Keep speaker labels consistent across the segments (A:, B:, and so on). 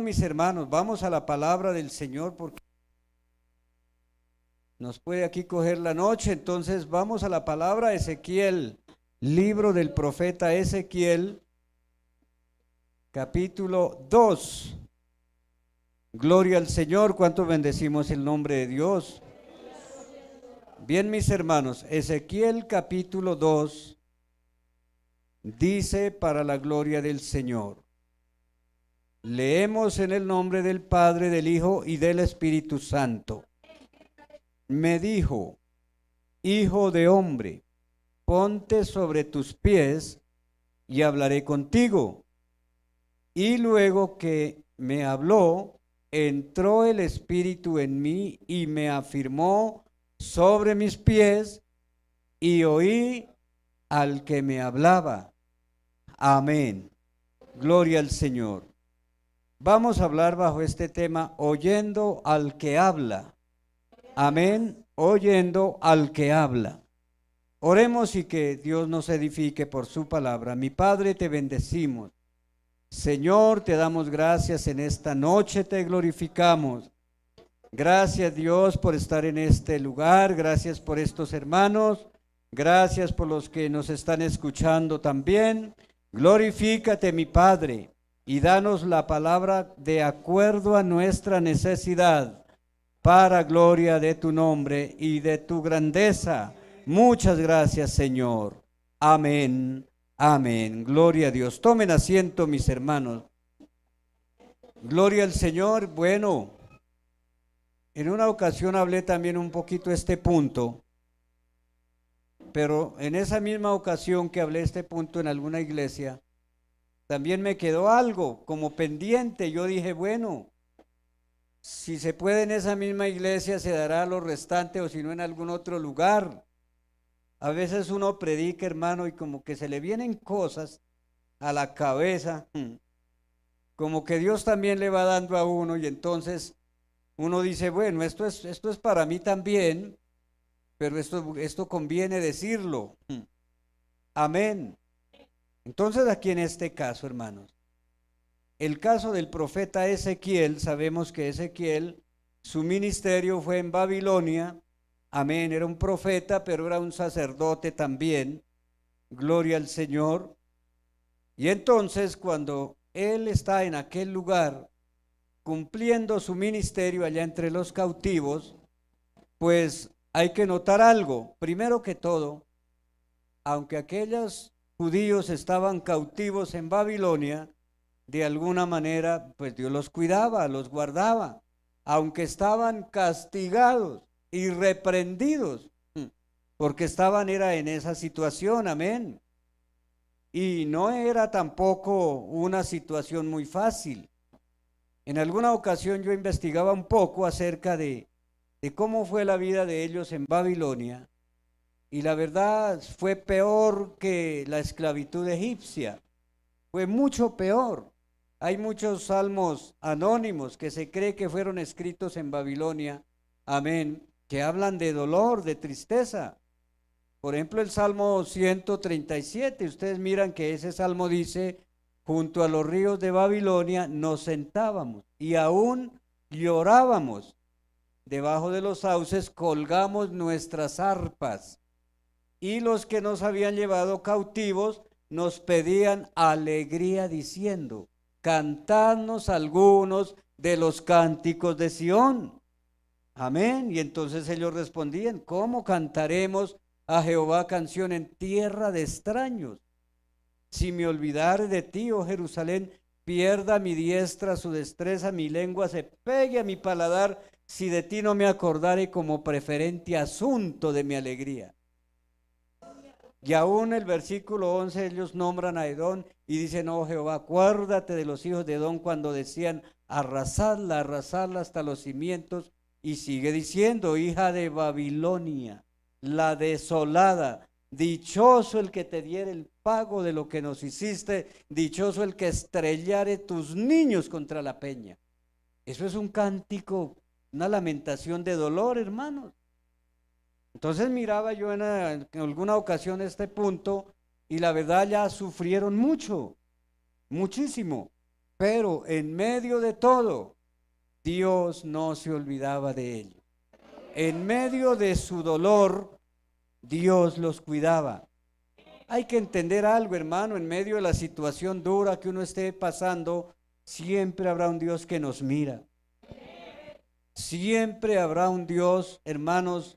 A: Bueno, mis hermanos, vamos a la palabra del Señor porque nos puede aquí coger la noche. Entonces vamos a la palabra de Ezequiel, libro del profeta Ezequiel, capítulo 2. Gloria al Señor, cuánto bendecimos el nombre de Dios. Bien, mis hermanos, Ezequiel capítulo 2 dice para la gloria del Señor. Leemos en el nombre del Padre, del Hijo y del Espíritu Santo. Me dijo, hijo de hombre, ponte sobre tus pies y hablaré contigo. Y luego que me habló, entró el Espíritu en mí y me afirmó sobre mis pies y oí al que me hablaba. Amén. Gloria al Señor. Vamos a hablar bajo este tema, oyendo al que habla. Amén, oyendo al que habla. Oremos y que Dios nos edifique por su palabra. Mi Padre, te bendecimos. Señor, te damos gracias en esta noche, te glorificamos. Gracias, Dios, por estar en este lugar. Gracias por estos hermanos. Gracias por los que nos están escuchando también. Glorifícate, mi Padre, y danos la palabra de acuerdo a nuestra necesidad, para gloria de tu nombre y de tu grandeza. Muchas gracias, Señor. Amén, amén. Gloria a Dios. Tomen asiento, mis hermanos. Gloria al Señor. Bueno, en una ocasión hablé también un poquito este punto, pero en esa misma ocasión que hablé este punto en alguna iglesia, también me quedó algo como pendiente. Yo dije, bueno, si se puede en esa misma iglesia se dará lo restante, o si no en algún otro lugar. A veces uno predica, hermano, y como que se le vienen cosas a la cabeza, como que Dios también le va dando a uno, y entonces uno dice, bueno, esto es para mí también, pero esto conviene decirlo. Amén. Entonces aquí en este caso, hermanos, el caso del profeta Ezequiel, sabemos que Ezequiel, su ministerio fue en Babilonia. Amén, era un profeta, pero era un sacerdote también. Gloria al Señor. Y entonces cuando él está en aquel lugar, cumpliendo su ministerio allá entre los cautivos, pues hay que notar algo. Primero que todo, aunque aquellos judíos estaban cautivos en Babilonia, de alguna manera, pues Dios los cuidaba, los guardaba, aunque estaban castigados y reprendidos, porque era en esa situación, amén. Y no era tampoco una situación muy fácil. En alguna ocasión yo investigaba un poco acerca de cómo fue la vida de ellos en Babilonia, y la verdad fue peor que la esclavitud egipcia, fue mucho peor. Hay muchos salmos anónimos que se cree que fueron escritos en Babilonia, amén, que hablan de dolor, de tristeza. Por ejemplo, el Salmo 137, ustedes miran que ese salmo dice, junto a los ríos de Babilonia nos sentábamos y aún llorábamos. Debajo de los sauces colgamos nuestras arpas, y los que nos habían llevado cautivos nos pedían alegría diciendo, cantadnos algunos de los cánticos de Sión. Amén. Y entonces ellos respondían, ¿cómo cantaremos a Jehová canción en tierra de extraños? Si me olvidare de ti, oh Jerusalén, pierda mi diestra su destreza, mi lengua se pegue a mi paladar, si de ti no me acordare como preferente asunto de mi alegría. Y aún el versículo 11 ellos nombran a Edom y dicen, oh Jehová, acuérdate de los hijos de Edom cuando decían, arrasadla, arrasadla hasta los cimientos. Y sigue diciendo, hija de Babilonia, la desolada, dichoso el que te diere el pago de lo que nos hiciste, dichoso el que estrellare tus niños contra la peña. Eso es un cántico, una lamentación de dolor, hermanos. Entonces miraba yo en alguna ocasión este punto, y la verdad ya sufrieron mucho, muchísimo. Pero en medio de todo, Dios no se olvidaba de ellos. En medio de su dolor, Dios los cuidaba. Hay que entender algo, hermano, en medio de la situación dura que uno esté pasando, siempre habrá un Dios que nos mira. Siempre habrá un Dios, hermanos,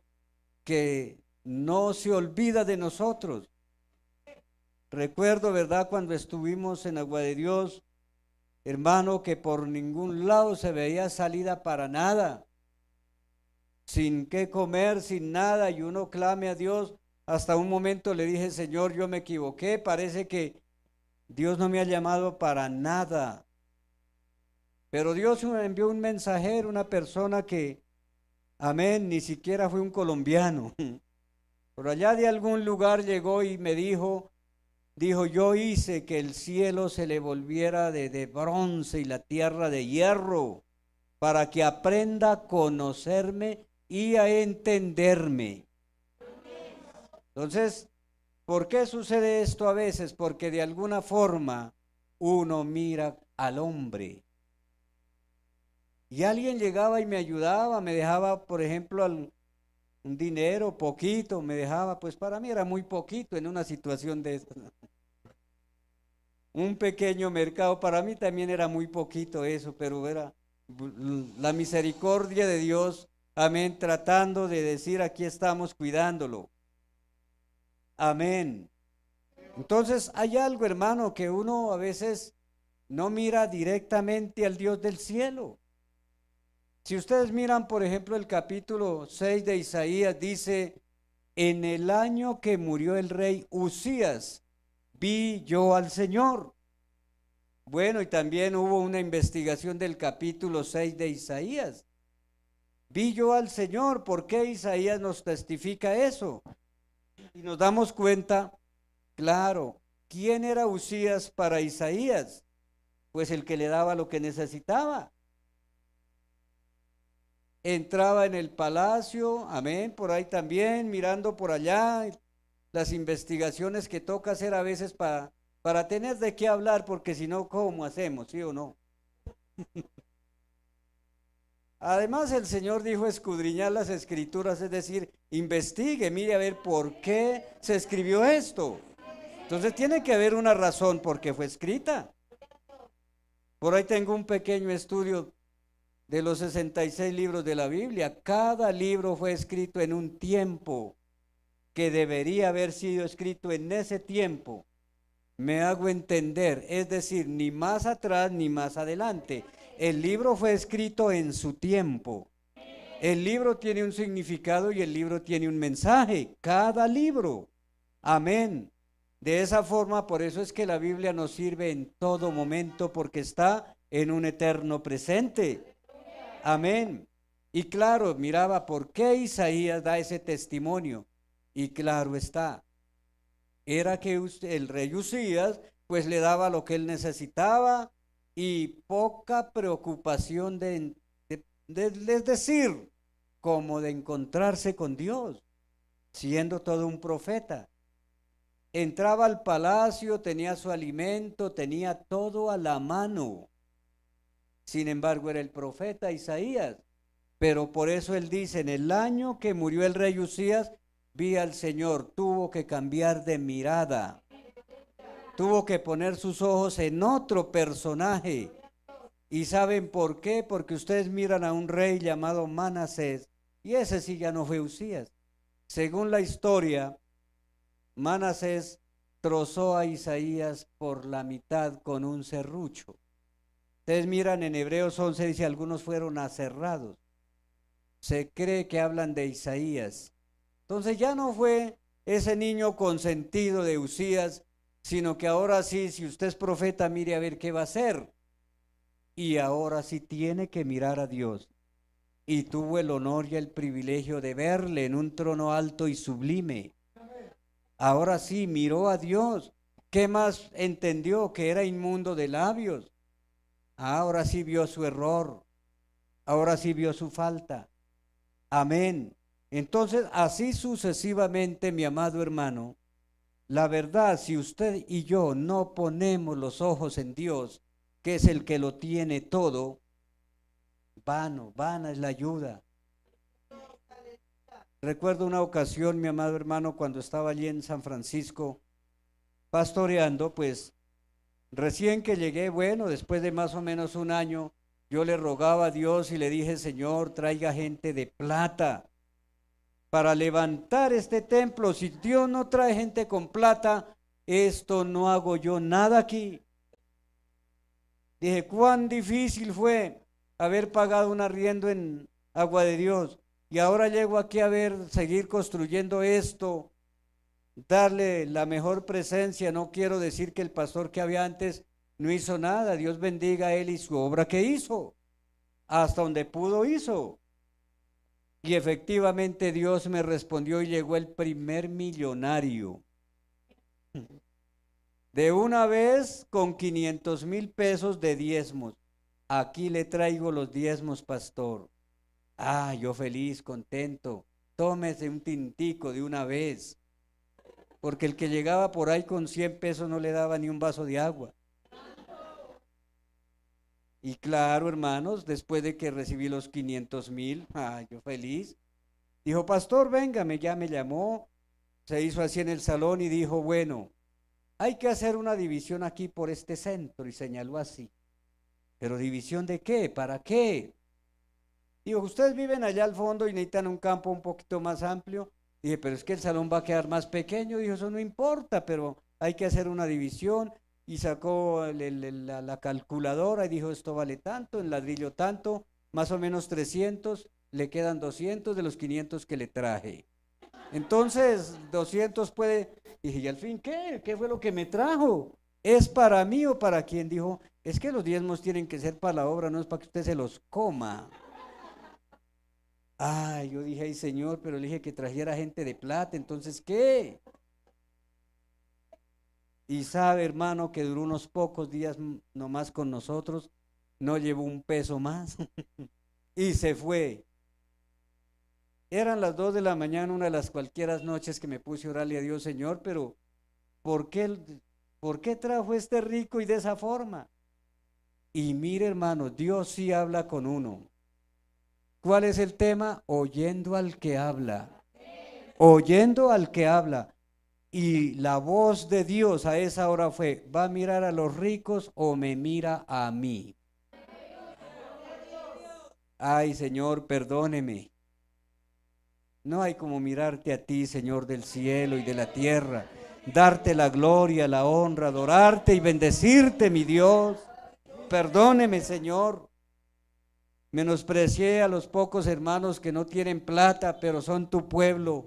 A: que no se olvida de nosotros. Recuerdo, ¿verdad?, cuando estuvimos en Agua de Dios, hermano, que por ningún lado se veía salida para nada, sin qué comer, sin nada, y uno clame a Dios. Hasta un momento le dije, Señor, yo me equivoqué, parece que Dios no me ha llamado para nada. Pero Dios me envió un mensajero, una persona que, amén, ni siquiera fue un colombiano. Por allá de algún lugar llegó y me dijo, yo hice que el cielo se le volviera de bronce y la tierra de hierro, para que aprenda a conocerme y a entenderme. Entonces, ¿por qué sucede esto a veces? Porque de alguna forma uno mira al hombre. Y alguien llegaba y me ayudaba, me dejaba, por ejemplo, un dinero, poquito, me dejaba, pues para mí era muy poquito en una situación de esta. Un pequeño mercado, para mí también era muy poquito eso, pero era la misericordia de Dios, amén, tratando de decir, aquí estamos cuidándolo. Amén. Entonces hay algo, hermano, que uno a veces no mira directamente al Dios del cielo. Si ustedes miran, por ejemplo, el capítulo 6 de Isaías, dice, en el año que murió el rey Usías, vi yo al Señor. Bueno, y también hubo una investigación del capítulo 6 de Isaías. Vi yo al Señor. ¿Por qué Isaías nos testifica eso? Y nos damos cuenta, claro, ¿quién era Usías para Isaías? Pues el que le daba lo que necesitaba. Entraba en el palacio, amén, por ahí también, mirando por allá, las investigaciones que toca hacer a veces para tener de qué hablar, porque si no, ¿cómo hacemos? ¿Sí o no? Además, el Señor dijo escudriñar las escrituras, es decir, investigue, mire a ver por qué se escribió esto. Entonces tiene que haber una razón por qué fue escrita. Por ahí tengo un pequeño estudio de los 66 libros de la Biblia. Cada libro fue escrito en un tiempo que debería haber sido escrito en ese tiempo. Me hago entender, es decir, ni más atrás ni más adelante. El libro fue escrito en su tiempo. El libro tiene un significado y el libro tiene un mensaje. Cada libro. Amén. De esa forma, por eso es que la Biblia nos sirve en todo momento, porque está en un eterno presente. Amén. Y claro, miraba por qué Isaías da ese testimonio. Y claro está, era que el rey Usías pues le daba lo que él necesitaba y poca preocupación es decir, como de encontrarse con Dios, siendo todo un profeta. Entraba al palacio, tenía su alimento, tenía todo a la mano. Sin embargo, era el profeta Isaías. Pero por eso él dice, en el año que murió el rey Usías, vi al Señor. Tuvo que cambiar de mirada. Tuvo que poner sus ojos en otro personaje. ¿Y saben por qué? Porque ustedes miran a un rey llamado Manasés, y ese sí ya no fue Usías. Según la historia, Manasés trozó a Isaías por la mitad con un serrucho. Ustedes miran en Hebreos 11, dice, algunos fueron aserrados. Se cree que hablan de Isaías. Entonces ya no fue ese niño consentido de Usías, sino que ahora sí, si usted es profeta, mire a ver qué va a hacer. Y ahora sí tiene que mirar a Dios. Y tuvo el honor y el privilegio de verle en un trono alto y sublime. Ahora sí miró a Dios. ¿Qué más entendió? Que era inmundo de labios. Ahora sí vio su error. Ahora sí vio su falta. Amén. Entonces, así sucesivamente, mi amado hermano, la verdad, si usted y yo no ponemos los ojos en Dios, que es el que lo tiene todo, vana es la ayuda. Recuerdo una ocasión, mi amado hermano, cuando estaba allí en San Francisco pastoreando, pues recién que llegué, bueno, después de más o menos un año, yo le rogaba a Dios y le dije, Señor, traiga gente de plata para levantar este templo. Si Dios no trae gente con plata, esto no hago yo nada aquí. Dije, cuán difícil fue haber pagado un arriendo en Agua de Dios y ahora llego aquí a ver, seguir construyendo esto, darle la mejor presencia. No quiero decir que el pastor que había antes no hizo nada, Dios bendiga a él y su obra que hizo, hasta donde pudo hizo. Y efectivamente Dios me respondió y llegó el primer millonario. De una vez con 500,000 pesos de diezmos. Aquí le traigo los diezmos, pastor. Ah, yo feliz, contento. Tómese un tintico de una vez. Porque el que llegaba por ahí con 100 pesos no le daba ni un vaso de agua. Y claro, hermanos, después de que recibí los 500,000, yo feliz. Dijo, pastor, véngame, ya me llamó. Se hizo así en el salón y dijo, bueno, hay que hacer una división aquí por este centro, y señaló así. ¿Pero división de qué? ¿Para qué? Digo, ustedes viven allá al fondo y necesitan un campo un poquito más amplio. Dije, pero es que el salón va a quedar más pequeño. Dijo, eso no importa, pero hay que hacer una división. Y sacó la calculadora y dijo, esto vale tanto, el ladrillo tanto, más o menos 300, le quedan 200 de los 500 que le traje. Entonces, 200 puede. Dije, ¿y al fin qué? ¿Qué fue lo que me trajo? ¿Es para mí o para quién? Dijo, es que los diezmos tienen que ser para la obra, no es para que usted se los coma. Ay, yo dije, ay Señor, pero le dije que trajera gente de plata, entonces ¿qué? Y sabe, hermano, que duró unos pocos días nomás con nosotros, no llevó un peso más y se fue. Eran las 2 de la mañana, una de las cualquiera noches que me puse a orarle a Dios, Señor, pero ¿por qué trajo este rico y de esa forma? Y mire, hermano, Dios sí habla con uno. ¿Cuál es el tema? Oyendo al que habla. Oyendo al que habla. Y la voz de Dios a esa hora fue, ¿va a mirar a los ricos o me mira a mí? Ay, Señor, perdóneme. No hay como mirarte a ti, Señor del cielo y de la tierra, darte la gloria, la honra, adorarte y bendecirte, mi Dios. Perdóneme, Señor. Menosprecié a los pocos hermanos que no tienen plata, pero son tu pueblo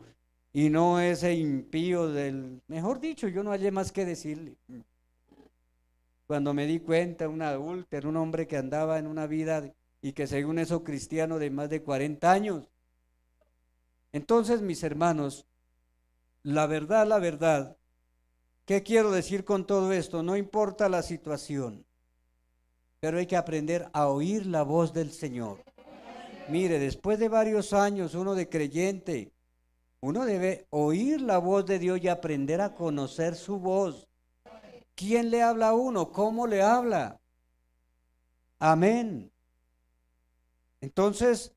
A: y no ese impío del. Mejor dicho, yo no hallé más que decirle. Cuando me di cuenta, un adúltero, un hombre que andaba en una vida y que según eso cristiano de más de 40 años. Entonces, mis hermanos, la verdad, ¿qué quiero decir con todo esto? No importa la situación, pero hay que aprender a oír la voz del Señor. Mire, después de varios años, uno de creyente, uno debe oír la voz de Dios y aprender a conocer su voz. ¿Quién le habla a uno? ¿Cómo le habla? Amén. Entonces,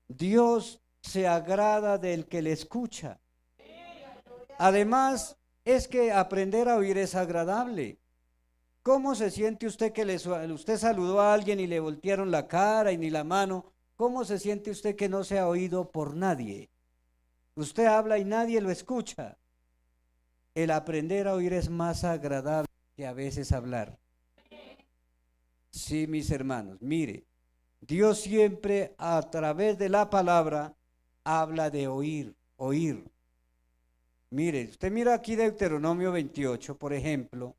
A: Dios se agrada del que le escucha. Además, es que aprender a oír es agradable. ¿Cómo se siente usted que usted saludó a alguien y le voltearon la cara y ni la mano? ¿Cómo se siente usted que no se ha oído por nadie? Usted habla y nadie lo escucha. El aprender a oír es más agradable que a veces hablar. Sí, mis hermanos, mire, Dios siempre a través de la palabra habla de oír, oír. Mire, usted mira aquí Deuteronomio 28, por ejemplo,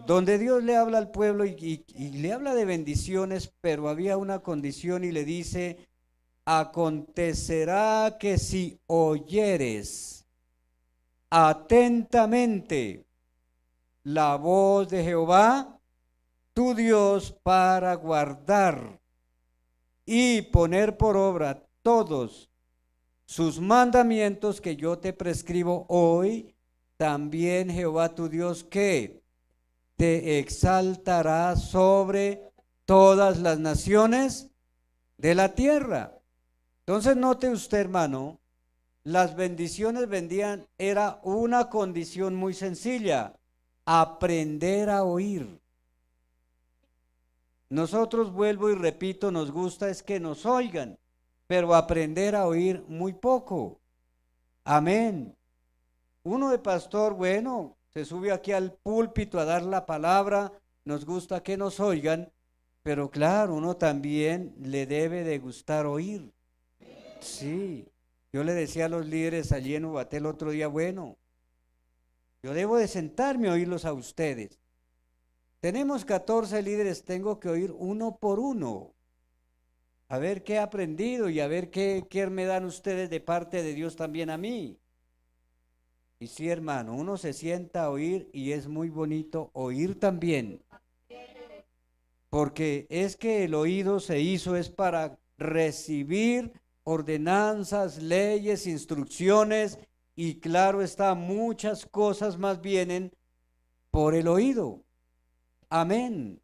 A: donde Dios le habla al pueblo y le habla de bendiciones, pero había una condición y le dice, acontecerá que si oyeres atentamente la voz de Jehová, tu Dios, para guardar y poner por obra todos sus mandamientos que yo te prescribo hoy, también Jehová tu Dios, ¿qué? te exaltará sobre todas las naciones de la tierra. Entonces note usted, hermano, las bendiciones vendían, era una condición muy sencilla, aprender a oír. Nosotros, vuelvo y repito, nos gusta es que nos oigan, pero aprender a oír muy poco. Amén. Uno de pastor, bueno, se sube aquí al púlpito a dar la palabra, nos gusta que nos oigan, pero claro, uno también le debe de gustar oír. Sí, yo le decía a los líderes allí en Ubaté el otro día, bueno, yo debo de sentarme a oírlos a ustedes. Tenemos 14 líderes, tengo que oír uno por uno, a ver qué he aprendido y a ver qué me dan ustedes de parte de Dios también a mí. Y sí, hermano, uno se sienta a oír y es muy bonito oír también, porque es que el oído se hizo es para recibir ordenanzas, leyes, instrucciones y claro está, muchas cosas más vienen por el oído. Amén.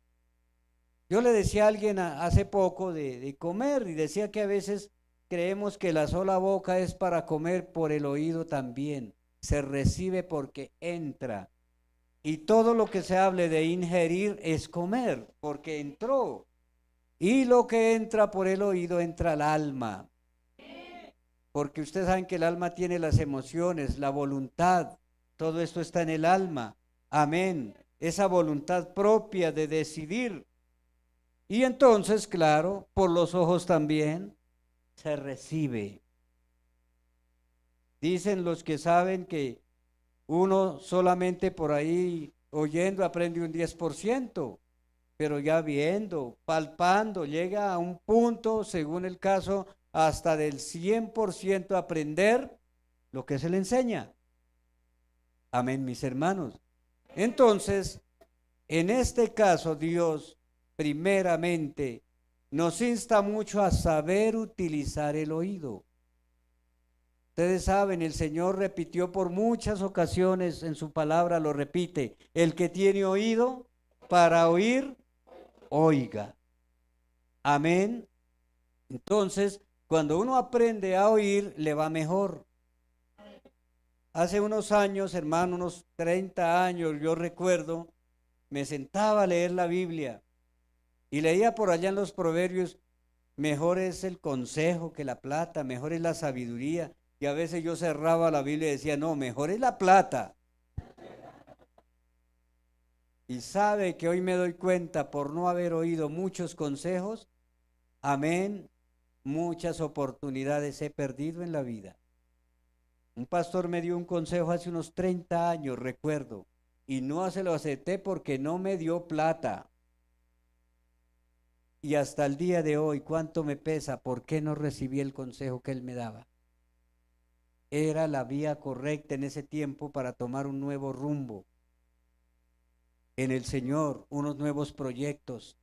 A: Yo le decía a alguien hace poco de comer y decía que a veces creemos que la sola boca es para comer, por el oído también. Se recibe porque entra. Y todo lo que se hable de ingerir es comer, porque entró. Y lo que entra por el oído entra al alma. Porque ustedes saben que el alma tiene las emociones, la voluntad. Todo esto está en el alma. Amén. Esa voluntad propia de decidir. Y entonces, claro, por los ojos también se recibe. Dicen los que saben que uno solamente por ahí oyendo aprende un 10%, pero ya viendo, palpando, llega a un punto, según el caso, hasta del 100% aprender lo que se le enseña. Amén, mis hermanos. Entonces, en este caso, Dios primeramente nos insta mucho a saber utilizar el oído. Ustedes saben, el Señor repitió por muchas ocasiones en su palabra, lo repite, el que tiene oído para oír, oiga. Amén. Entonces, cuando uno aprende a oír, le va mejor. Hace unos años, hermano, unos 30 años, yo recuerdo, me sentaba a leer la Biblia y leía por allá en los proverbios, mejor es el consejo que la plata, mejor es la sabiduría. Y a veces yo cerraba la Biblia y decía, no, mejor es la plata. Y sabe que hoy me doy cuenta por no haber oído muchos consejos, amén, muchas oportunidades he perdido en la vida. Un pastor me dio un consejo hace unos 30 años, recuerdo, y no se lo acepté porque no me dio plata. Y hasta el día de hoy, ¿cuánto me pesa? ¿Por qué no recibí el consejo que él me daba? Era la vía correcta en ese tiempo para tomar un nuevo rumbo en el Señor, unos nuevos proyectos.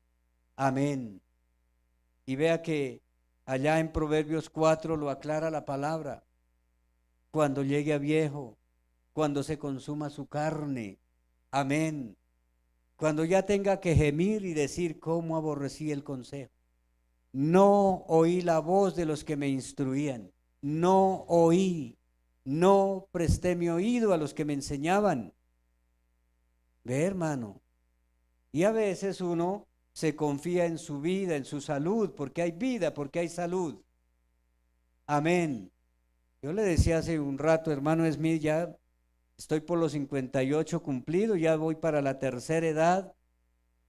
A: Amén. Y vea que allá en Proverbios 4 lo aclara la palabra. Cuando llegue a viejo, cuando se consuma su carne. Amén. Cuando ya tenga que gemir y decir cómo aborrecí el consejo. No oí la voz de los que me instruían. No oí. No presté mi oído a los que me enseñaban. Ve, hermano. Y a veces uno se confía en su vida, en su salud, porque hay vida, porque hay salud. Amén. Yo le decía hace un rato, hermano Smith, ya estoy por los 58 cumplidos, ya voy para la tercera edad.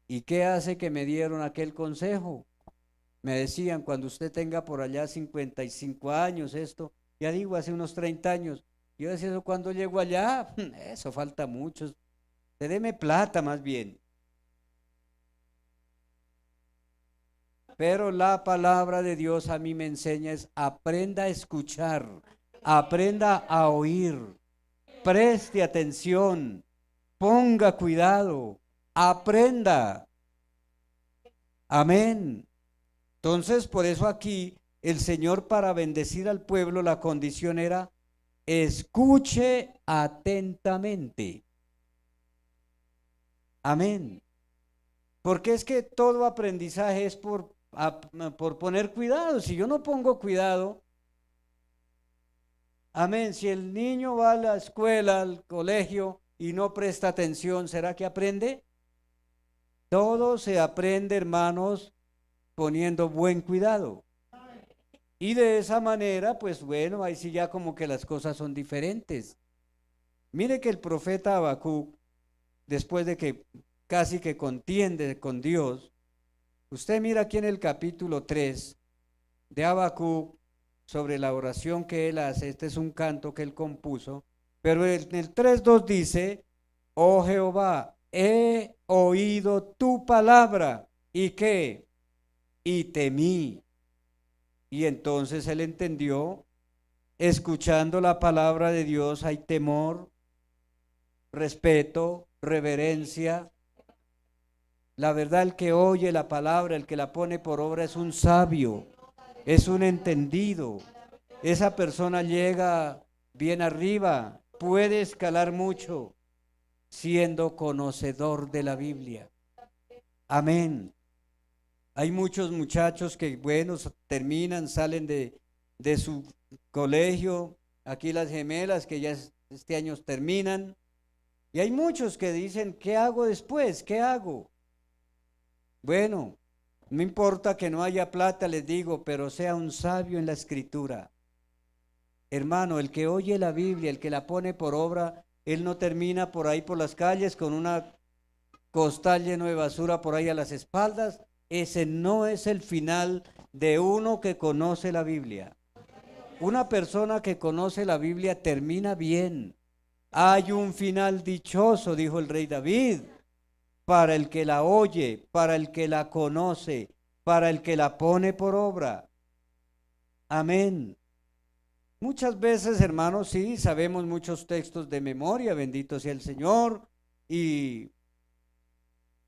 A: ¿Y qué hace que me dieron aquel consejo? Me decían, cuando usted tenga por allá 55 años, esto, ya digo, hace unos 30 años. Yo decía, ¿eso cuando llego allá? Eso falta mucho. Deme plata más bien. Pero la palabra de Dios a mí me enseña es aprenda a escuchar, aprenda a oír, preste atención, ponga cuidado, aprenda. Amén. Entonces, por eso aquí el Señor, para bendecir al pueblo, la condición era escuche atentamente. Amén. Porque es que todo aprendizaje es por poner cuidado. Si yo no pongo cuidado, amén, si el niño va a la escuela, al colegio y no presta atención, ¿será que aprende? Todo se aprende, hermanos, poniendo buen cuidado. Y de esa manera, pues bueno, ahí sí ya como que las cosas son diferentes. Mire que el profeta Habacuc, después de que casi que contiende con Dios, usted mira aquí en el capítulo 3 de Habacuc sobre la oración que él hace, este es un canto que él compuso, pero en el 3:2 dice, oh Jehová, he oído tu palabra, ¿y qué? Y temí. Y entonces él entendió, escuchando la palabra de Dios hay temor, respeto, reverencia. La verdad, el que oye la palabra, el que la pone por obra es un sabio, es un entendido. Esa persona llega bien arriba, puede escalar mucho siendo conocedor de la Biblia. Amén. Hay muchos muchachos que, bueno, terminan, salen de su colegio, aquí las gemelas que ya este año terminan, y hay muchos que dicen, ¿qué hago después? ¿Qué hago? Bueno, no importa que no haya plata, les digo, pero sea un sabio en la escritura. Hermano, el que oye la Biblia, el que la pone por obra, él no termina por ahí por las calles con una costal lleno de basura por ahí a las espaldas. Ese no es el final de uno que conoce la Biblia. Una persona que conoce la Biblia termina bien. Hay un final dichoso, dijo el rey David, para el que la oye, para el que la conoce, para el que la pone por obra. Amén. Muchas veces, hermanos, sí, sabemos muchos textos de memoria, bendito sea el Señor, y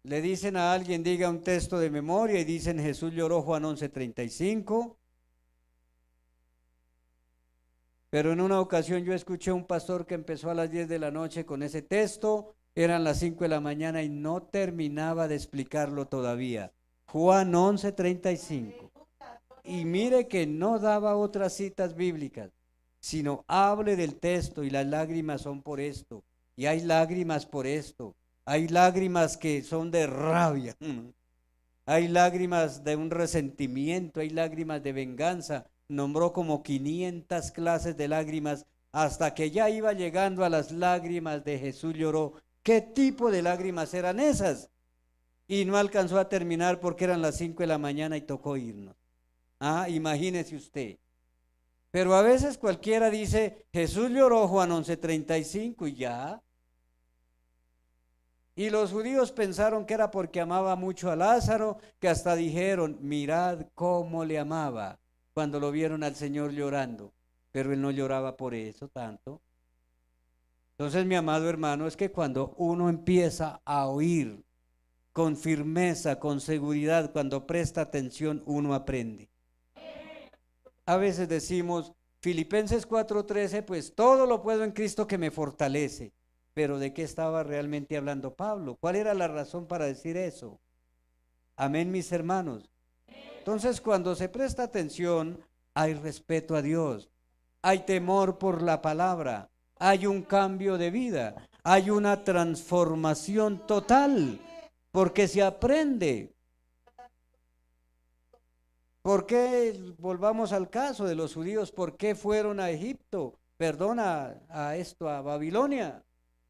A: le dicen a alguien, diga un texto de memoria, y dicen Jesús lloró, Juan 11:35. Pero en una ocasión yo escuché a un pastor que empezó a las 10 de la noche con ese texto, eran las 5 de la mañana y no terminaba de explicarlo todavía. Juan 11:35. Y mire que no daba otras citas bíblicas, sino hable del texto y las lágrimas son por esto, y hay lágrimas por esto, hay lágrimas que son de rabia, hay lágrimas de un resentimiento, hay lágrimas de venganza, nombró como 500 clases de lágrimas hasta que ya iba llegando a las lágrimas de Jesús lloró. ¿Qué tipo de lágrimas eran esas? Y no alcanzó a terminar porque eran las 5 de la mañana y tocó irnos. Ah, imagínese usted. Pero a veces cualquiera dice, Jesús lloró Juan 11:35 y ya. Y los judíos pensaron que era porque amaba mucho a Lázaro, que hasta dijeron, mirad cómo le amaba cuando lo vieron al Señor llorando. Pero él no lloraba por eso tanto. Entonces, mi amado hermano, es que cuando uno empieza a oír con firmeza, con seguridad, cuando presta atención, uno aprende. A veces decimos, Filipenses 4:13, pues todo lo puedo en Cristo que me fortalece. Pero ¿de qué estaba realmente hablando Pablo? ¿Cuál era la razón para decir eso? Amén, mis hermanos. Entonces, cuando se presta atención, hay respeto a Dios, hay temor por la palabra, hay un cambio de vida, hay una transformación total, porque se aprende. ¿Por qué, volvamos al caso de los judíos, por qué fueron a Egipto? Perdón, a Babilonia.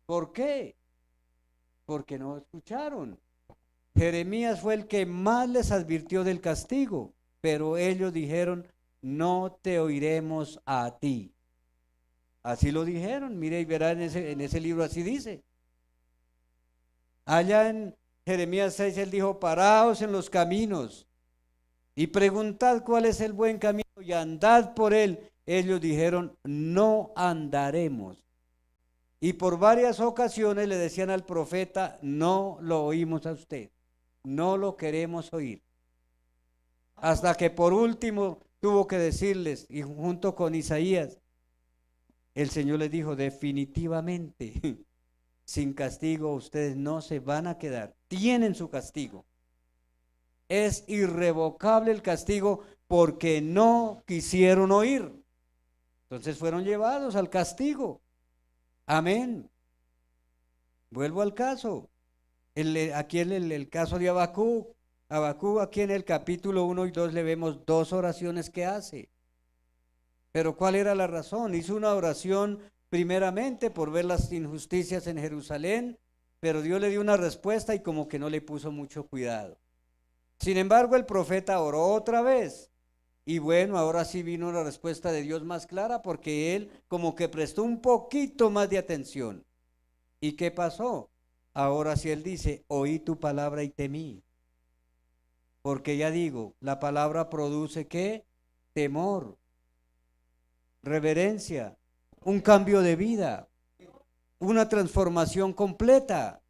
A: ¿Por qué? Porque no escucharon. Jeremías fue el que más les advirtió del castigo, pero ellos dijeron, no te oiremos a ti. Así lo dijeron, mire y verá en ese libro así dice. Allá en Jeremías 6 él dijo, paraos en los caminos y preguntad cuál es el buen camino y andad por él. Ellos dijeron, no andaremos. Y por varias ocasiones le decían al profeta, no lo oímos a usted, no lo queremos oír. Hasta que por último tuvo que decirles, y junto con Isaías, el Señor les dijo, definitivamente, sin castigo ustedes no se van a quedar. Tienen su castigo. Es irrevocable el castigo porque no quisieron oír. Entonces fueron llevados al castigo. Amén. Vuelvo al caso. Aquí el caso de Habacuc. Habacuc, aquí en el capítulo 1 y 2 le vemos dos oraciones que hace. Pero ¿cuál era la razón? Hizo una oración primeramente por ver las injusticias en Jerusalén, pero Dios le dio una respuesta y como que no le puso mucho cuidado. Sin embargo, el profeta oró otra vez. Y bueno, ahora sí vino la respuesta de Dios más clara porque él como que prestó un poquito más de atención. ¿Y qué pasó? Ahora sí él dice, oí tu palabra y temí. Porque ya digo, la palabra produce ¿qué? Temor, reverencia, un cambio de vida, una transformación completa.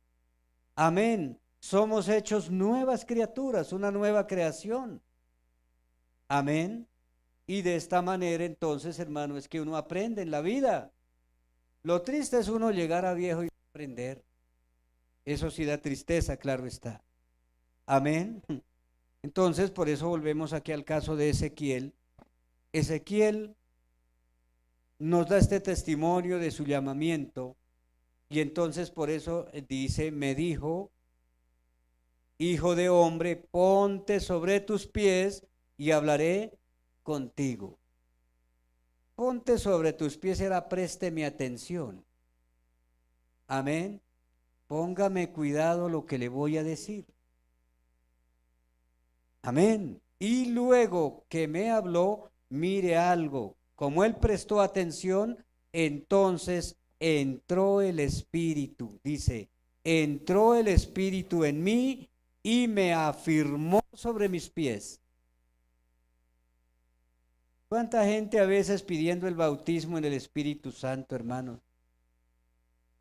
A: Amén. Somos hechos nuevas criaturas, una nueva creación. Amén. Y de esta manera entonces, hermano, es que uno aprende en la vida. Lo triste es uno llegar a viejo y aprender. Eso sí da tristeza, claro está. Amén. Entonces, por eso volvemos aquí al caso de Ezequiel. Ezequiel nos da este testimonio de su llamamiento y entonces por eso dice, me dijo, hijo de hombre, ponte sobre tus pies y hablaré contigo. Ponte sobre tus pies era présteme atención. Amén. Póngame cuidado lo que le voy a decir. Amén. Y luego que me habló, mire algo. Como él prestó atención, entonces entró el Espíritu. Dice, entró el Espíritu en mí y me afirmó sobre mis pies. ¿Cuánta gente a veces pidiendo el bautismo en el Espíritu Santo, hermanos?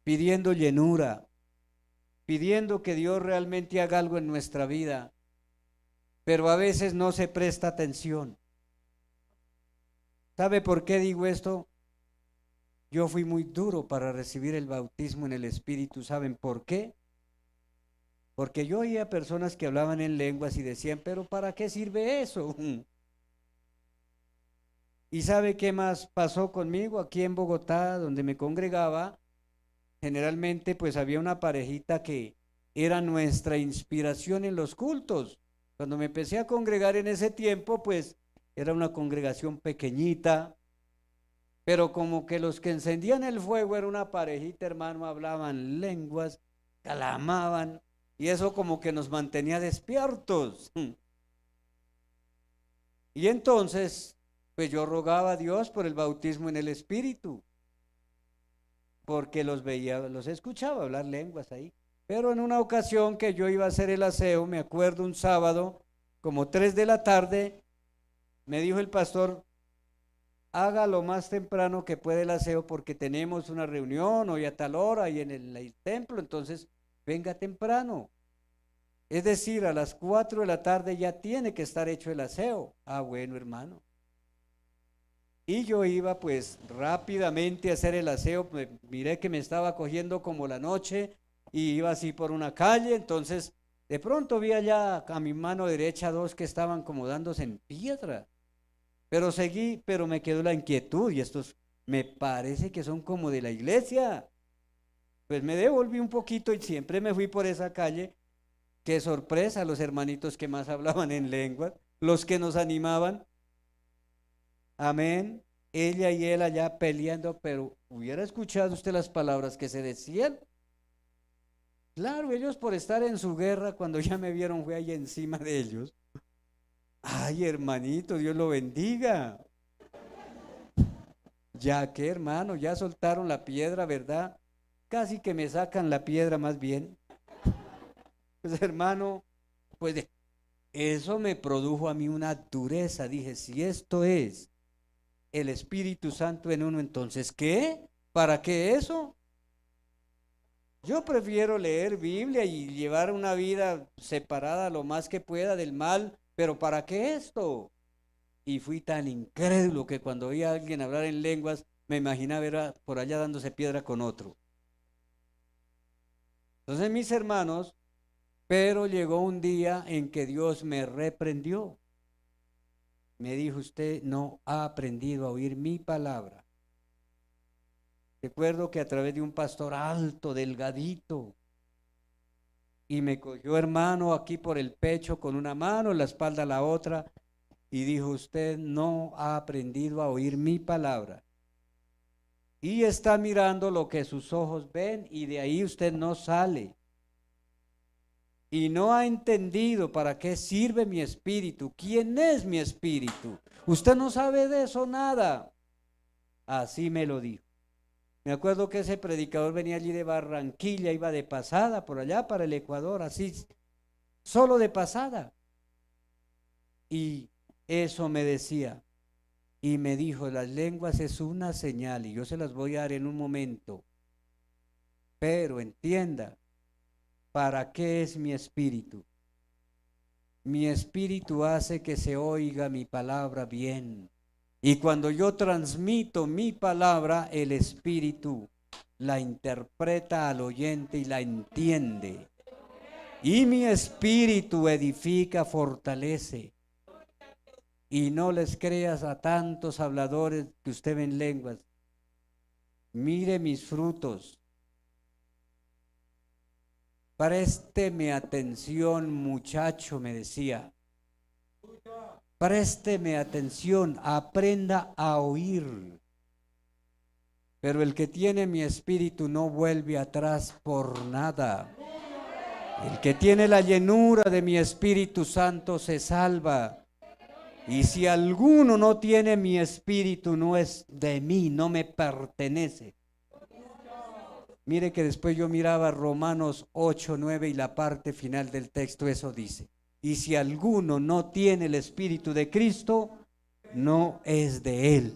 A: Pidiendo llenura, pidiendo que Dios realmente haga algo en nuestra vida, pero a veces no se presta atención. ¿Sabe por qué digo esto? Yo fui muy duro para recibir el bautismo en el Espíritu. ¿Saben por qué? Porque yo oía personas que hablaban en lenguas y decían, pero ¿para qué sirve eso? ¿Y sabe qué más pasó conmigo aquí en Bogotá, donde me congregaba? Generalmente pues había una parejita que era nuestra inspiración en los cultos. Cuando me empecé a congregar en ese tiempo, pues era una congregación pequeñita, pero como que los que encendían el fuego era una parejita, hermano, hablaban lenguas, calamaban, y eso como que nos mantenía despiertos. Y entonces, pues yo rogaba a Dios por el bautismo en el Espíritu, porque los veía, los escuchaba hablar lenguas ahí. Pero en una ocasión que yo iba a hacer el aseo, me acuerdo un sábado, como 3 de la tarde, me dijo el pastor, haga lo más temprano que pueda el aseo porque tenemos una reunión hoy a tal hora y en el templo, entonces venga temprano. Es decir, a las 4 de la tarde ya tiene que estar hecho el aseo. Ah, bueno, hermano. Y yo iba pues rápidamente a hacer el aseo, miré que me estaba cogiendo como la noche y iba así por una calle, entonces de pronto vi allá a mi mano derecha dos que estaban como dándose en piedra, pero seguí, pero me quedó la inquietud y estos me parece que son como de la iglesia. Pues me devolví un poquito y siempre me fui por esa calle. Qué sorpresa, los hermanitos que más hablaban en lengua, los que nos animaban. Amén. Ella y él allá peleando, pero hubiera escuchado usted las palabras que se decían. Claro, ellos por estar en su guerra, cuando ya me vieron, fue ahí encima de ellos. Ay, hermanito, Dios lo bendiga. Ya que, hermano, ya soltaron la piedra, ¿verdad? Casi que me sacan la piedra más bien. Pues, hermano, pues eso me produjo a mí una dureza. Dije, si esto es el Espíritu Santo en uno, entonces, ¿qué? ¿Para qué eso? Yo prefiero leer Biblia y llevar una vida separada lo más que pueda del mal, pero ¿para qué esto? Y fui tan incrédulo que cuando oía a alguien hablar en lenguas, me imaginaba ver por allá dándose piedra con otro. Entonces, mis hermanos, pero llegó un día en que Dios me reprendió. Me dijo, usted no ha aprendido a oír mi palabra. Recuerdo que a través de un pastor alto, delgadito, y me cogió, hermano, aquí por el pecho con una mano, la espalda la otra, y dijo, usted no ha aprendido a oír mi palabra. Y está mirando lo que sus ojos ven, y de ahí usted no sale. Y no ha entendido para qué sirve mi espíritu. ¿Quién es mi espíritu? Usted no sabe de eso nada. Así me lo dijo. Me acuerdo que ese predicador venía allí de Barranquilla, iba de pasada por allá para el Ecuador, así, solo de pasada. Y eso me decía. Y me dijo, las lenguas es una señal y yo se las voy a dar en un momento. Pero entienda, ¿para qué es mi espíritu? Mi espíritu hace que se oiga mi palabra bien. Y cuando yo transmito mi palabra, el espíritu la interpreta al oyente y la entiende. Y mi espíritu edifica, fortalece. Y no les creas a tantos habladores que usted ve en lenguas. Mire mis frutos. Présteme atención, muchacho, me decía. Présteme atención, aprenda a oír. Pero el que tiene mi espíritu no vuelve atrás por nada. El que tiene la llenura de mi Espíritu Santo se salva. Y si alguno no tiene mi espíritu, no es de mí, no me pertenece. Mire que después yo miraba Romanos 8, 9 y la parte final del texto, eso dice. Y si alguno no tiene el espíritu de Cristo, no es de él.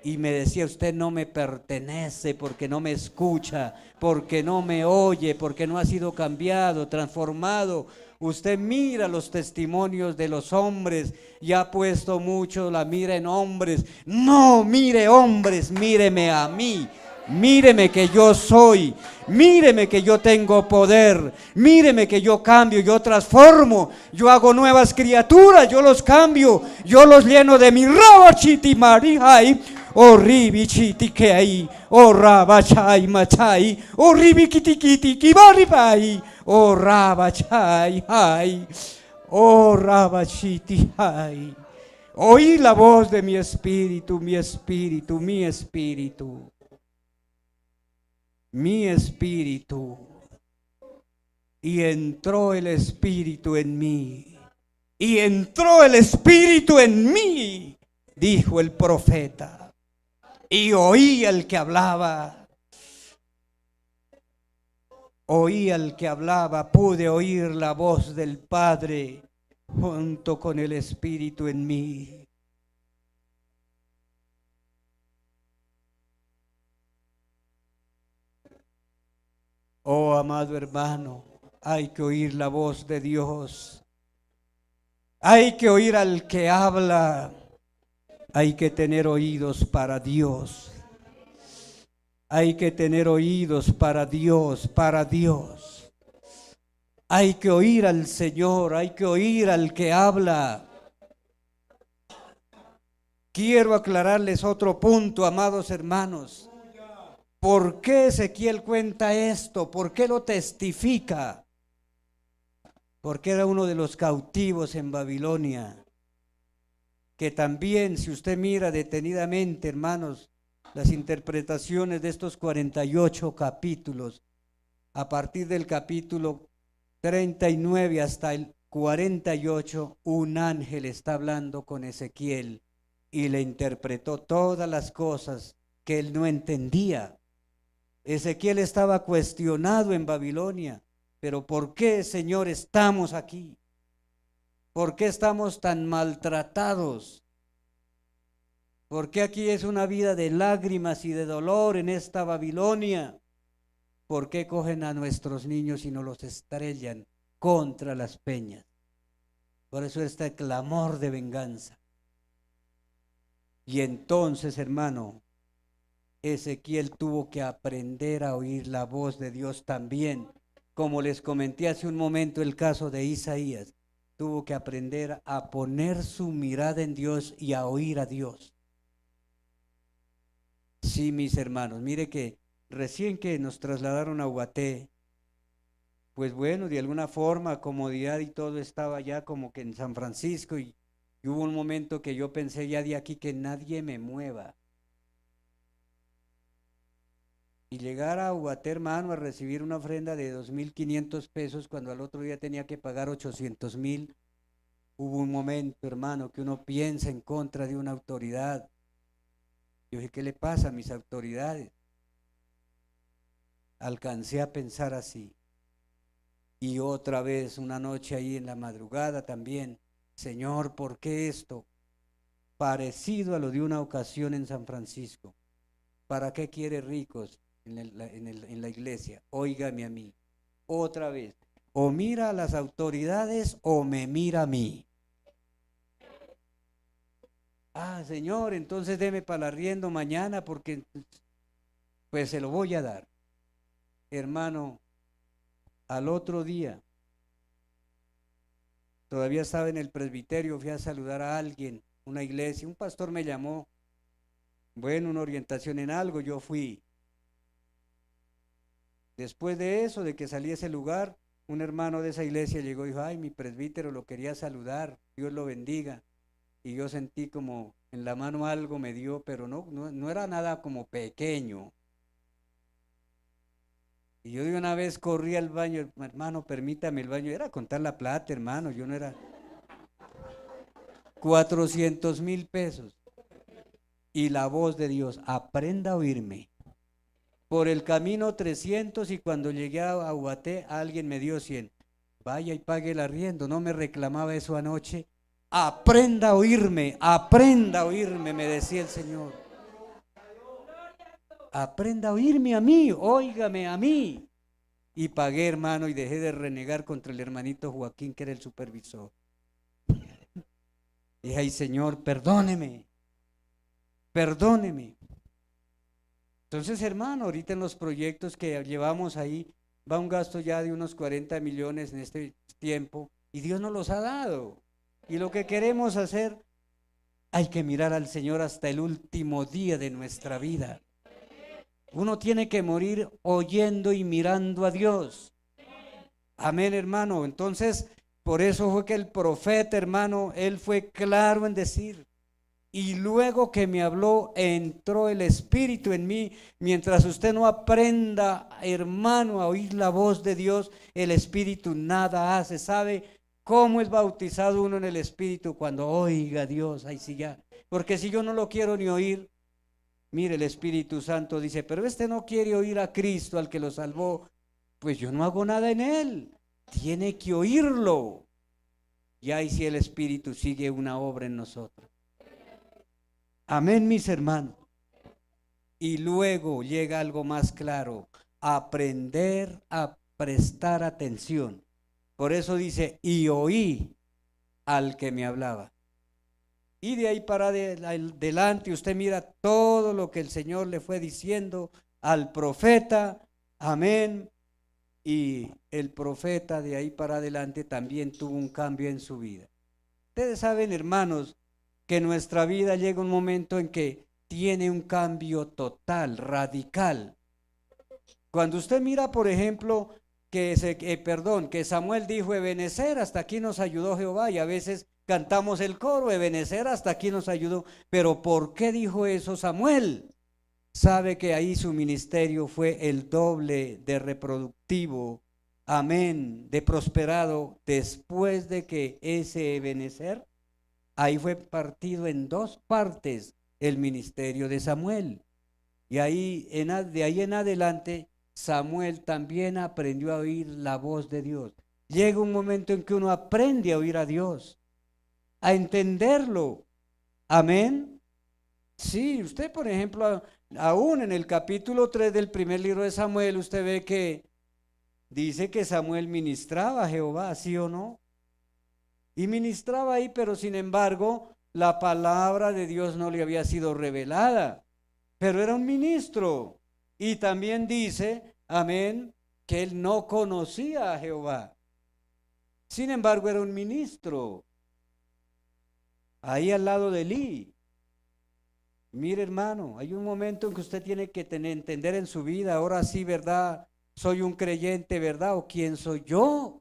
A: Y me decía, usted no me pertenece porque no me escucha, porque no me oye, porque no ha sido cambiado, transformado. Usted mira los testimonios de los hombres y ha puesto mucho la mira en hombres. No, mire hombres, míreme a mí. Míreme que yo soy, míreme que yo tengo poder, míreme que yo cambio, yo transformo, yo hago nuevas criaturas, yo los cambio, yo los lleno de mi rabachiti marijai, o ribichiti que ahí, o rabachai machai, o ribikitikiti kibaripai, o rabachai hai, o rabachiti hai. Oí la voz de mi espíritu, mi espíritu, mi espíritu. Mi espíritu, y entró el espíritu en mí, y entró el espíritu en mí, dijo el profeta, y oí al que hablaba, pude oír la voz del Padre junto con el espíritu en mí. Oh, amado hermano, hay que oír la voz de Dios. Hay que oír al que habla. Hay que tener oídos para Dios. Hay que tener oídos para Dios, para Dios. Hay que oír al Señor, hay que oír al que habla. Quiero aclararles otro punto, amados hermanos. ¿Por qué Ezequiel cuenta esto? ¿Por qué lo testifica? Porque era uno de los cautivos en Babilonia, que también, si usted mira detenidamente, hermanos, las interpretaciones de estos 48 capítulos, a partir del capítulo 39 hasta el 48, un ángel está hablando con Ezequiel y le interpretó todas las cosas que él no entendía. Ezequiel estaba cuestionado en Babilonia, pero ¿por qué, Señor, estamos aquí? ¿Por qué estamos tan maltratados? ¿Por qué aquí es una vida de lágrimas y de dolor en esta Babilonia? ¿Por qué cogen a nuestros niños y nos los estrellan contra las peñas? Por eso este clamor de venganza. Y entonces, hermano, Ezequiel tuvo que aprender a oír la voz de Dios también, como les comenté hace un momento el caso de Isaías, tuvo que aprender a poner su mirada en Dios y a oír a Dios. Sí, mis hermanos, mire que recién que nos trasladaron a Ubaté, pues bueno, de alguna forma, comodidad y todo estaba ya como que en San Francisco y hubo un momento que yo pensé ya de aquí que nadie me mueva. Y llegar a Ubaté, hermano, a recibir una ofrenda de 2.500 pesos cuando al otro día tenía que pagar 800.000, hubo un momento, hermano, que uno piensa en contra de una autoridad. Yo dije, ¿qué le pasa a mis autoridades? Alcancé a pensar así. Y otra vez, una noche ahí en la madrugada también, Señor, ¿por qué esto? Parecido a lo de una ocasión en San Francisco. ¿Para qué quiere ricos en la iglesia? Óigame a mí. Otra vez, o mira a las autoridades o me mira a mí. Ah, Señor, entonces deme para el arriendo mañana porque pues se lo voy a dar. Hermano, al otro día, todavía estaba en el presbiterio, fui a saludar a alguien, una iglesia, un pastor me llamó, bueno, una orientación en algo, yo fui. Después de eso, de que salí a ese lugar, un hermano de esa iglesia llegó y dijo, ay, mi presbítero lo quería saludar, Dios lo bendiga. Y yo sentí como en la mano algo me dio, pero no era nada como pequeño. Y yo de una vez corrí al baño, hermano, permítame el baño, era contar la plata, hermano, yo no era 400.000 pesos. Y la voz de Dios, aprenda a oírme. Por el camino 300 y cuando llegué a Ubaté, alguien me dio 100. Vaya y pague el arriendo, no me reclamaba eso anoche. Aprenda a oírme, me decía el Señor. Aprenda a oírme a mí, óigame a mí. Y pagué, hermano, y dejé de renegar contra el hermanito Joaquín, que era el supervisor. Dije, ay, Señor, perdóneme, perdóneme. Entonces, hermano, ahorita en los proyectos que llevamos ahí, va un gasto ya de unos 40 millones en este tiempo, y Dios nos los ha dado. Y lo que queremos hacer, hay que mirar al Señor hasta el último día de nuestra vida. Uno tiene que morir oyendo y mirando a Dios. Amén, hermano. Entonces, por eso fue que el profeta, hermano, él fue claro en decir, y luego que me habló, entró el Espíritu en mí. Mientras usted no aprenda, hermano, a oír la voz de Dios, el Espíritu nada hace. ¿Sabe cómo es bautizado uno en el Espíritu? Cuando oiga a Dios, ahí sí ya. Porque si yo no lo quiero ni oír, mire, el Espíritu Santo dice, pero este no quiere oír a Cristo, al que lo salvó, pues yo no hago nada en él. Tiene que oírlo. Y ahí sí el Espíritu sigue una obra en nosotros. Amén, mis hermanos. Y luego llega algo más claro, aprender a prestar atención. Por eso dice, y oí al que me hablaba. Y de ahí para adelante usted mira todo lo que el Señor le fue diciendo al profeta, amén. Y el profeta de ahí para adelante también tuvo un cambio en su vida. Ustedes saben, hermanos, que nuestra vida llega un momento en que tiene un cambio total, radical. Cuando usted mira, por ejemplo, que Samuel dijo, Ebenecer, hasta aquí nos ayudó Jehová, y a veces cantamos el coro, Ebenecer, hasta aquí nos ayudó. Pero ¿por qué dijo eso Samuel? Sabe que ahí su ministerio fue el doble de reproductivo, amén, de prosperado, después de que ese Ebenecer, ahí fue partido en dos partes el ministerio de Samuel. Y ahí, de ahí en adelante, Samuel también aprendió a oír la voz de Dios. Llega un momento en que uno aprende a oír a Dios, a entenderlo. Amén. Sí, usted, por ejemplo, aún en el capítulo 3 del primer libro de Samuel, usted ve que dice que Samuel ministraba a Jehová, ¿sí o no? Y ministraba ahí, pero sin embargo, la palabra de Dios no le había sido revelada, pero era un ministro. Y también dice, amén, que él no conocía a Jehová. Sin embargo, era un ministro, ahí al lado de Elí. Mire, hermano, hay un momento en que usted tiene que entender en su vida, ahora sí, ¿verdad? ¿Soy un creyente, verdad? ¿O quién soy yo?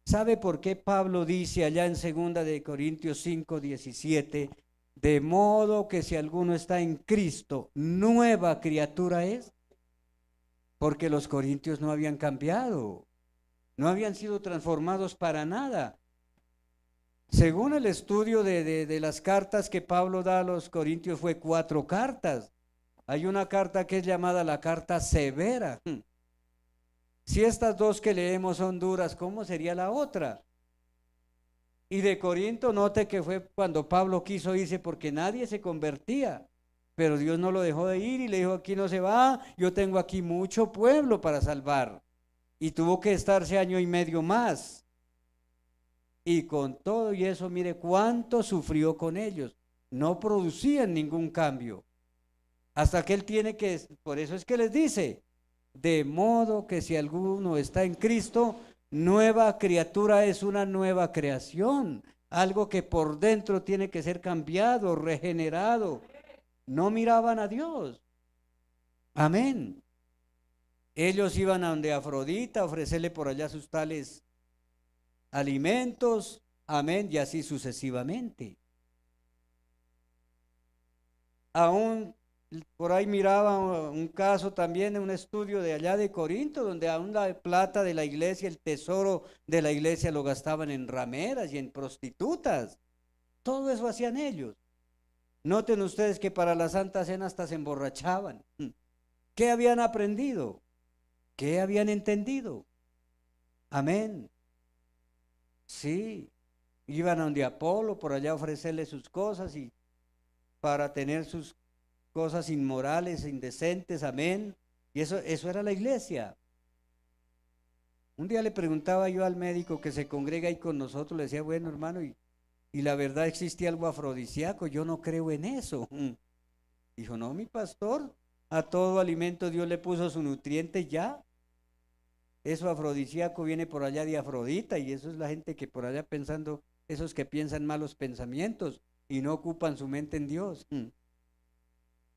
A: ¿Sabe por qué Pablo dice allá en 2 Corintios 5:17, de modo que si alguno está en Cristo, nueva criatura es? Porque los corintios no habían cambiado, no habían sido transformados para nada. Según el estudio de las cartas que Pablo da a los corintios, fue 4 cartas. Hay una carta que es llamada la carta severa. Si estas 2 que leemos son duras, ¿cómo sería la otra? Y de Corinto, note que fue cuando Pablo quiso irse porque nadie se convertía, pero Dios no lo dejó de ir y le dijo, aquí no se va, yo tengo aquí mucho pueblo para salvar. Y tuvo que estarse 1 año y medio más. Y con todo y eso, mire cuánto sufrió con ellos. No producían ningún cambio. Hasta que él tiene que, por eso es que les dice, de modo que si alguno está en Cristo, nueva criatura es una nueva creación. Algo que por dentro tiene que ser cambiado, regenerado. No miraban a Dios. Amén. Ellos iban a donde Afrodita a ofrecerle por allá sus tales alimentos, amén, y así sucesivamente. Aún por ahí miraba un caso también, un estudio de allá de Corinto, donde aún la plata de la iglesia, el tesoro de la iglesia lo gastaban en rameras y en prostitutas. Todo eso hacían ellos. Noten ustedes que para la Santa Cena hasta se emborrachaban. ¿Qué habían aprendido? ¿Qué habían entendido? Amén. Sí, iban a donde Apolo por allá a ofrecerle sus cosas y para tener sus cosas inmorales, indecentes, amén. Y eso era la iglesia. Un día le preguntaba yo al médico que se congrega ahí con nosotros, le decía, bueno hermano, y la verdad existe algo afrodisíaco, yo no creo en eso. Dijo, no, mi pastor, a todo alimento Dios le puso su nutriente ya. Eso afrodisíaco viene por allá de Afrodita y eso es la gente que por allá pensando, esos que piensan malos pensamientos y no ocupan su mente en Dios.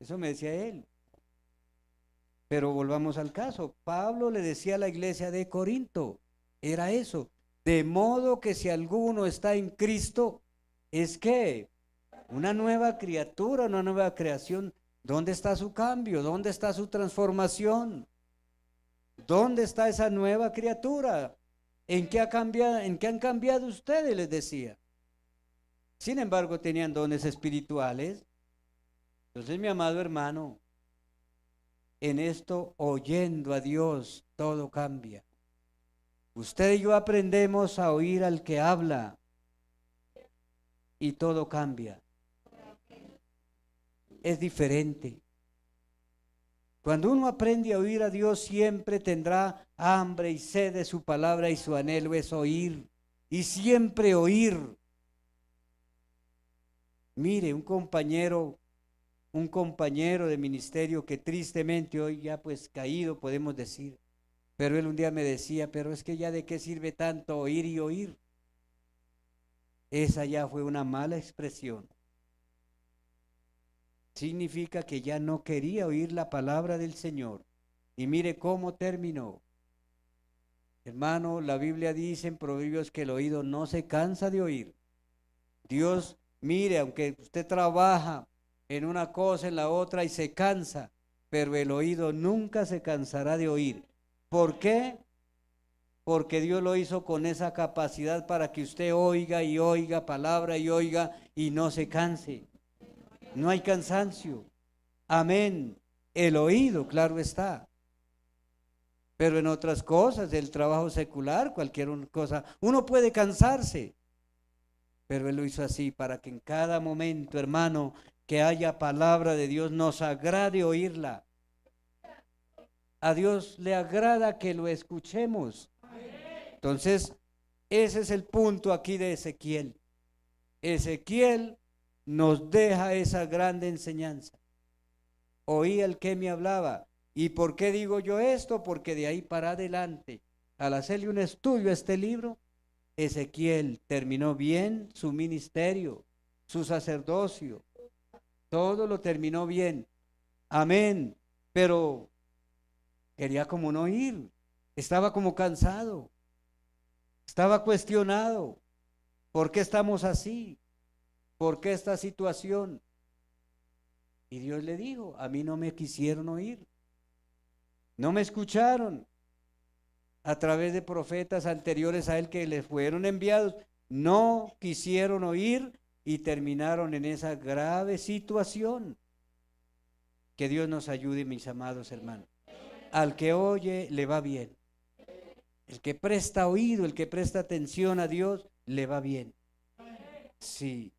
A: Eso me decía él. Pero volvamos al caso. Pablo le decía a la iglesia de Corinto, era eso. De modo que si alguno está en Cristo, es que una nueva criatura, una nueva creación. ¿Dónde está su cambio? ¿Dónde está su transformación? ¿Dónde está esa nueva criatura? ¿En qué han cambiado ustedes? Les decía. Sin embargo, tenían dones espirituales. Entonces, mi amado hermano, en esto, oyendo a Dios, todo cambia. Usted y yo aprendemos a oír al que habla y todo cambia. Es diferente. Cuando uno aprende a oír a Dios, siempre tendrá hambre y sed de su palabra y su anhelo es oír y siempre oír. Mire, un compañero de ministerio que tristemente hoy ya pues caído podemos decir, pero él un día me decía, pero es que ya de qué sirve tanto oír y oír. Esa ya fue una mala expresión. Significa que ya no quería oír la palabra del Señor. Y mire cómo terminó. Hermano, la Biblia dice en Proverbios que el oído no se cansa de oír. Dios, mire, aunque usted trabaja en una cosa, en la otra y se cansa, pero el oído nunca se cansará de oír. ¿Por qué? Porque Dios lo hizo con esa capacidad para que usted oiga y oiga palabra y oiga y no se canse. No hay cansancio. Amén. El oído, claro está. Pero en otras cosas, el trabajo secular, cualquier cosa, uno puede cansarse. Pero Él lo hizo así para que en cada momento, hermano, que haya palabra de Dios, nos agrade oírla. A Dios le agrada que lo escuchemos. Entonces, ese es el punto aquí de Ezequiel. Ezequiel nos deja esa grande enseñanza. Oí al que me hablaba ¿Y por qué digo yo esto? Porque de ahí para adelante, al hacerle un estudio a este libro, Ezequiel terminó bien su ministerio, su sacerdocio, todo lo terminó bien. Amén. Pero quería como no ir, estaba como cansado, estaba cuestionado. ¿Por qué estamos así? ¿Por qué esta situación? Y Dios le dijo, a mí no me quisieron oír, no me escucharon. A través de profetas anteriores a él que les fueron enviados, no quisieron oír y terminaron en esa grave situación. Que Dios nos ayude, mis amados hermanos. Al que oye le va bien. El que presta oído, el que presta atención a Dios, le va bien. Sí,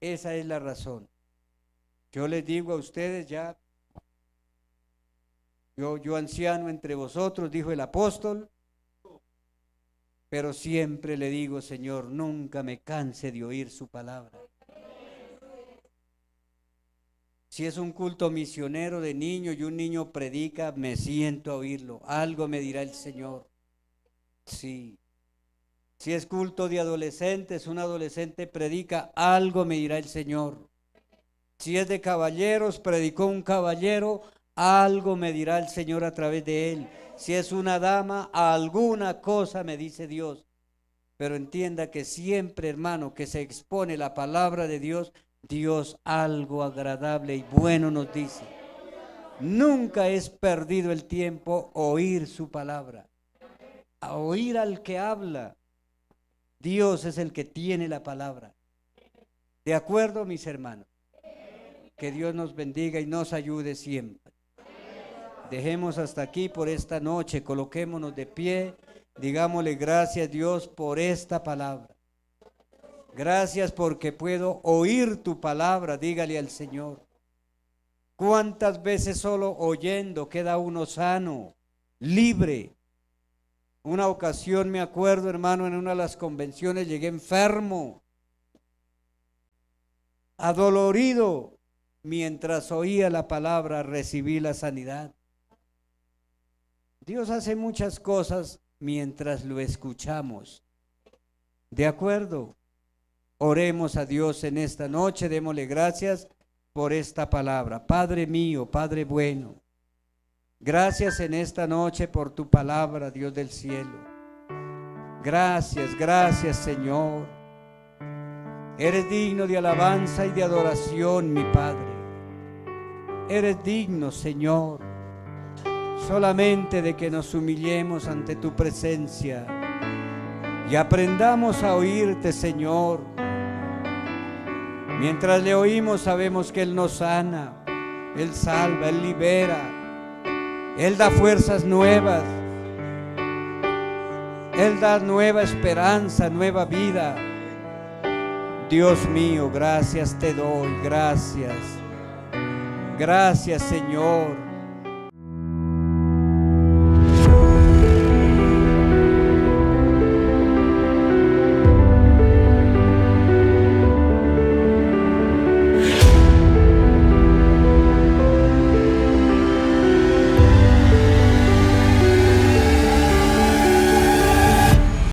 A: esa es la razón. Yo les digo a ustedes ya, yo anciano entre vosotros, dijo el apóstol, pero siempre le digo, Señor, nunca me canse de oír su palabra. Si es un culto misionero de niño y un niño predica, me siento a oírlo. Algo me dirá el Señor. Sí. Si es culto de adolescentes, un adolescente predica, algo me dirá el Señor. Si es de caballeros, predicó un caballero, algo me dirá el Señor a través de él. Si es una dama, alguna cosa me dice Dios. Pero entienda que siempre, hermano, que se expone la palabra de Dios, Dios algo agradable y bueno nos dice. Nunca es perdido el tiempo oír su palabra, a oír al que habla. Dios es el que tiene la palabra. ¿De acuerdo, mis hermanos? Que Dios nos bendiga y nos ayude siempre. Dejemos hasta aquí por esta noche, coloquémonos de pie, digámosle gracias a Dios por esta palabra. Gracias porque puedo oír tu palabra, dígale al Señor. ¿Cuántas veces solo oyendo queda uno sano, libre? Una ocasión me acuerdo, hermano, en una de las convenciones llegué enfermo, adolorido. Mientras oía la palabra recibí la sanidad. Dios hace muchas cosas mientras lo escuchamos. ¿De acuerdo? Oremos a Dios en esta noche, démosle gracias por esta palabra. Padre mío, Padre bueno, gracias en esta noche por tu palabra, Dios del cielo. Gracias, gracias, Señor. Eres digno de alabanza y de adoración, mi Padre. Eres digno, Señor, solamente de que nos humillemos ante tu presencia y aprendamos a oírte, Señor. Mientras le oímos sabemos que Él nos sana, Él salva, Él libera, Él da fuerzas nuevas, Él da nueva esperanza, nueva vida. Dios mío, gracias te doy, gracias. Gracias, Señor.